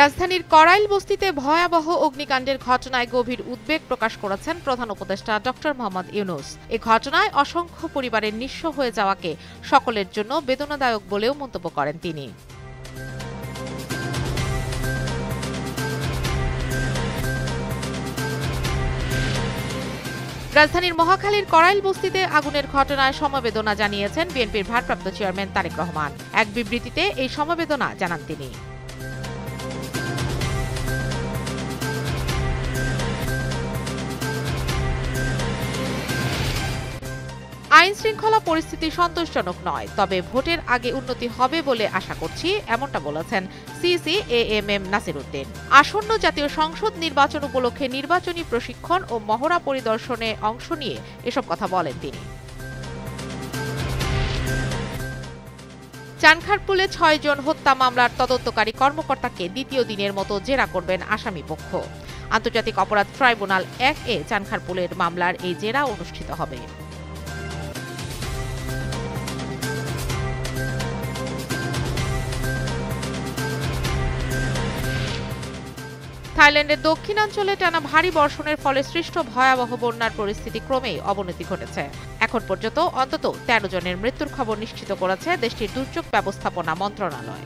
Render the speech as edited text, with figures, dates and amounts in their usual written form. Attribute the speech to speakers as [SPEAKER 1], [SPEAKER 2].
[SPEAKER 1] রাজধানীর করাইল বস্তিতে ভয়াবহ অগ্নিকাণ্ডের ঘটনায় গভীর উদ্বেগ প্রকাশ করেছেন প্রধান উপদেষ্টা ডক্টর মোহাম্মদ ইউনূস। এ ঘটনায় অসংখ্য পরিবারের নিঃস্ব হয়ে যাওয়াকে সকলের জন্য বেদনাদায়ক বলেও মন্তব্য করেন তিনি। রাজধানীর মহাখালীর করাইল বস্তিতে আগুনের ঘটনায় সমবেদনা জানিয়েছেন বিএনপির ভারপ্রাপ্ত চেয়ারম্যান তারেক রহমান। এক বিবৃতিতে এই সমবেদনা জানান তিনি। আইন শৃঙ্খলা পরিস্থিতি সন্তোষজনক নয়, তবে ভোটের আগে উন্নতি হবে বলে আশা করছি, এমনটা বলেছেন সিইসি এএমএম নাসির উদ্দিন। আসন্ন জাতীয় সংসদ নির্বাচন উপলক্ষে নির্বাচনী প্রশিক্ষণ ও মহড়া পরিদর্শনে অংশ নিয়ে এসব কথা বলেন তিনি। চানখারপুলে ৬ জন হত্যা মামলার তদন্তকারী কর্মকর্তাকে দ্বিতীয় দিনের মতো জেরা করবেন আসামিপক্ষ। আন্তর্জাতিক অপরাধ ট্রাইব্যুনাল ১-এ চানখারপুলের মামলার এই জেরা অনুষ্ঠিত হবে। থাইল্যান্ডের দক্ষিণাঞ্চলে টানা ভারী বর্ষণের ফলে সৃষ্ট ভয়াবহ বন্যার পরিস্থিতি ক্রমেই অবনতি ঘটেছে। এখন পর্যন্ত অন্তত ১৩ জনের মৃত্যুর খবর নিশ্চিত করেছে দেশটির দুর্যোগ ব্যবস্থাপনা মন্ত্রণালয়।